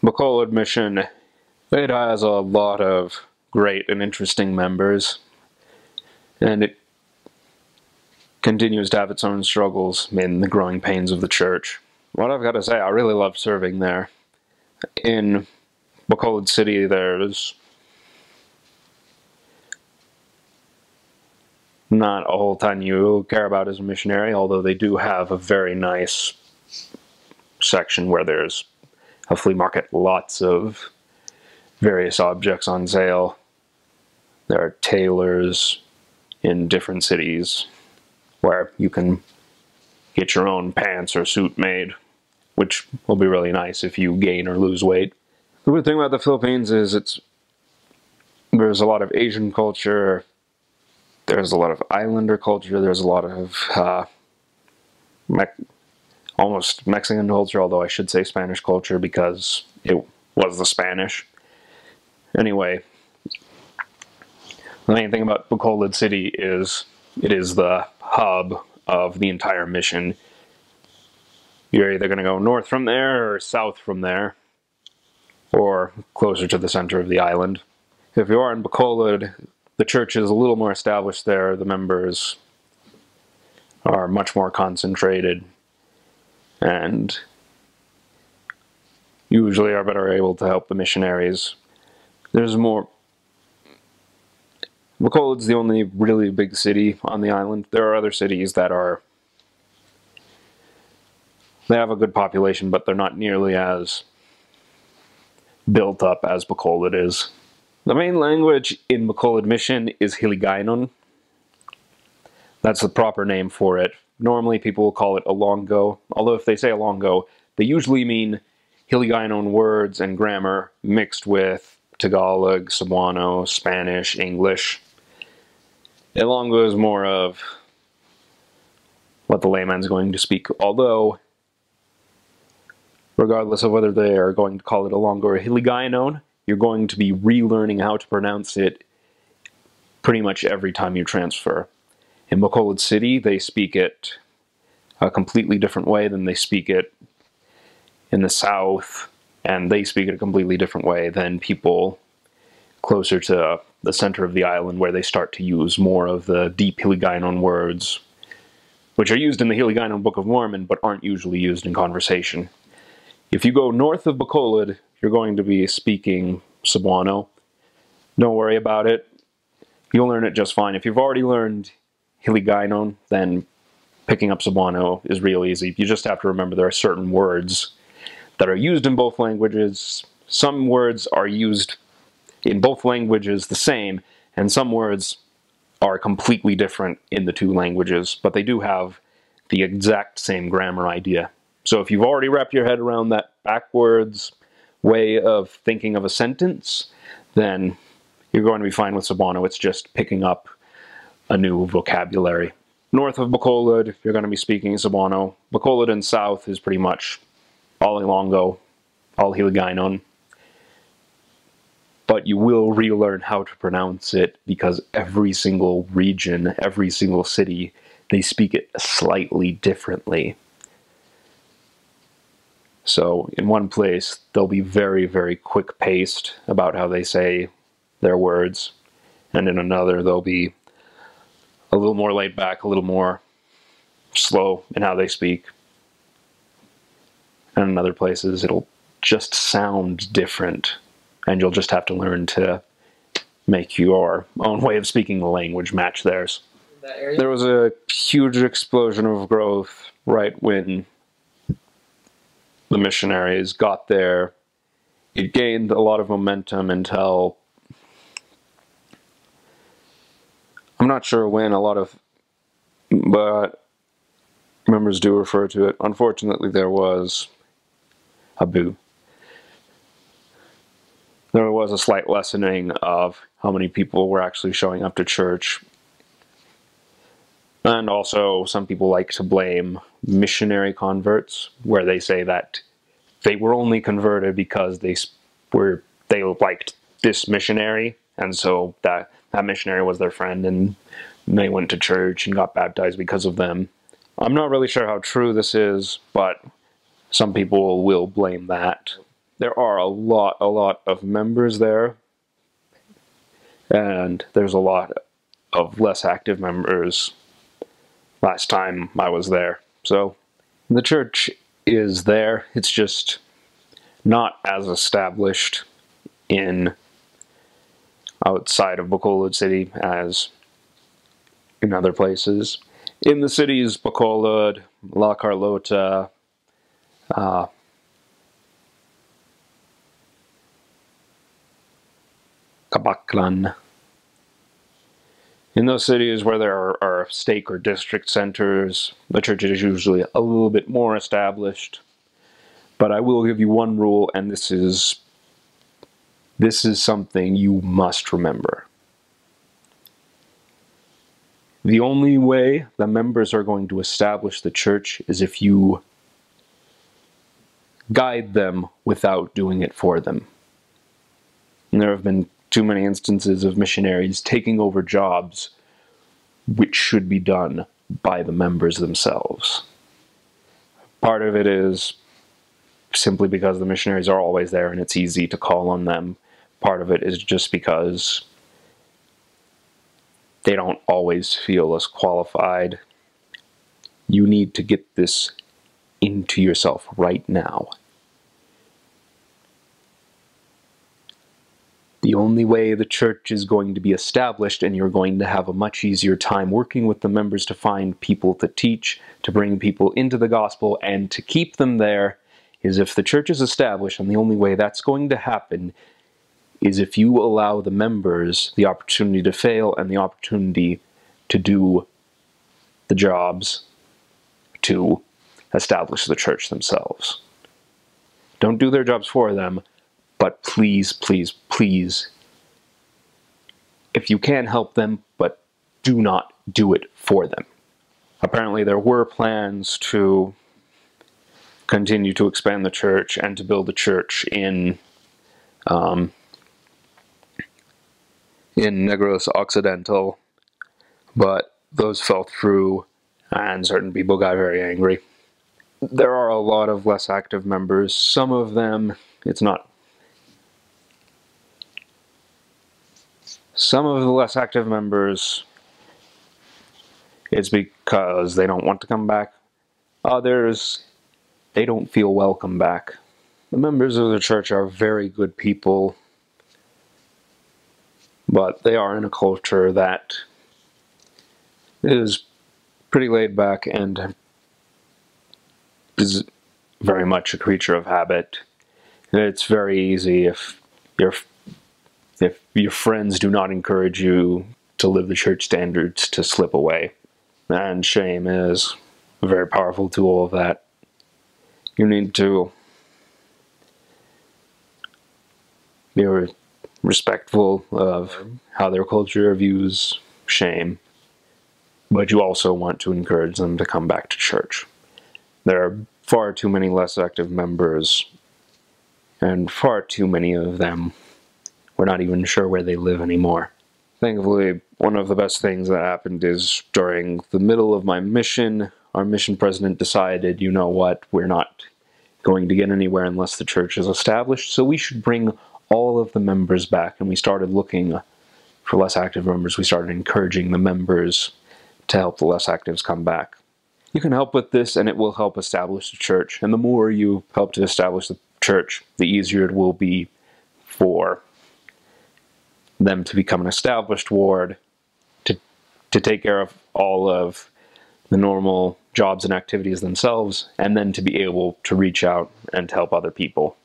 Bacolod Mission, it has a lot of great and interesting members, and it continues to have its own struggles in the growing pains of the church. What I've got to say, I really love serving there. In Bacolod City, there's not a whole ton you care about as a missionary, although they do have a very nice section where there's a flea market, lots of various objects on sale. There are tailors in different cities where you can get your own pants or suit made, which will be really nice if you gain or lose weight. The good thing about the Philippines is there's a lot of Asian culture, there's a lot of islander culture, there's a lot of almost Mexican culture, although I should say Spanish culture because it was the Spanish. Anyway, the main thing about Bacolod City is it is the hub of the entire mission. You're either going to go north from there or south from there, or closer to the center of the island. If you are in Bacolod, the church is a little more established there. The members are much more concentrated and usually are better able to help the missionaries. There's more. Bacolod's the only really big city on the island. There are other cities that they have a good population, but they're not nearly as built up as Bacolod is. The main language in Bacolod Mission is Hiligaynon. That's the proper name for it. Normally people will call it Ilonggo, although if they say Ilonggo, they usually mean Hiligaynon words and grammar mixed with Tagalog, Cebuano, Spanish, English. Ilonggo is more of what the layman's going to speak, although regardless of whether they are going to call it Ilonggo or Hiligaynon, you're going to be relearning how to pronounce it pretty much every time you transfer. In Bacolod City, they speak it a completely different way than they speak it in the south, and they speak it a completely different way than people closer to the center of the island, where they start to use more of the deep Hiligaynon words, which are used in the Hiligaynon Book of Mormon, but aren't usually used in conversation. If you go north of Bacolod, you're going to be speaking Cebuano. Don't worry about it. You'll learn it just fine. If you've already learned Hiligaynon, then picking up Cebuano is real easy. You just have to remember there are certain words that are used in both languages. Some words are used in both languages the same, and some words are completely different in the two languages, but they do have the exact same grammar idea. So if you've already wrapped your head around that backwards way of thinking of a sentence, then you're going to be fine with Cebuano. It's just picking up a new vocabulary. North of Bacolod, you're going to be speaking Cebuano. Bacolod and south is pretty much all Ilonggo, all Hiligaynon. But you will relearn how to pronounce it because every single region, every single city, they speak it slightly differently. So in one place, they'll be very, very quick-paced about how they say their words, and in another, they'll be a little more laid back, a little more slow in how they speak. And in other places, it'll just sound different, and you'll just have to learn to make your own way of speaking the language match theirs. There was a huge explosion of growth right when the missionaries got there. It gained a lot of momentum until, I'm not sure when, but members do refer to it. Unfortunately, there was a boo. There was a slight lessening of how many people were actually showing up to church. And also, some people like to blame missionary converts, where they say that they were only converted because they liked this missionary, and so that missionary was their friend, and they went to church and got baptized because of them. I'm not really sure how true this is, but some people will blame that. there are a lot of members there, and there's a lot of less active members last time I was there. So the church is there, it's just not as established in outside of Bacolod City as in other places. In the cities, Bacolod, La Carlota, Cabaclan. In those cities where there are stake or district centers, the church is usually a little bit more established. But I will give you one rule, and this is something you must remember. The only way the members are going to establish the church is if you guide them without doing it for them. And there have been too many instances of missionaries taking over jobs which should be done by the members themselves. Part of it is simply because the missionaries are always there and it's easy to call on them. Part of it is just because they don't always feel as qualified. You need to get this into yourself right now. The only way the church is going to be established, and you're going to have a much easier time working with the members to find people to teach, to bring people into the gospel, and to keep them there, is if the church is established. And the only way that's going to happen is if you allow the members the opportunity to fail and the opportunity to do the jobs to establish the church themselves. Don't do their jobs for them, but please, please, please, if you can help them, but do not do it for them. Apparently there were plans to continue to expand the church and to build a church in Negros Occidental, but those fell through and certain people got very angry. There are a lot of less active members. Some of them, some of the less active members, it's because they don't want to come back. Others, they don't feel welcome back. The members of the church are very good people, but they are in a culture that is pretty laid back and is very much a creature of habit. It's very easy if your friends do not encourage you to live the church standards to slip away. And shame is a very powerful tool of that. You need to be respectful of how their culture views shame, but you also want to encourage them to come back to church. There are far too many less active members, and far too many of them we're not even sure where they live anymore. Thankfully, one of the best things that happened is during the middle of my mission, our mission president decided, you know what, we're not going to get anywhere unless the church is established, so we should bring all of the members back. And we started looking for less active members. We started encouraging the members to help the less actives come back. You can help with this, and it will help establish the church. And the more you help to establish the church, the easier it will be for them to become an established ward, to take care of all of the normal jobs and activities themselves, and then to be able to reach out and to help other people.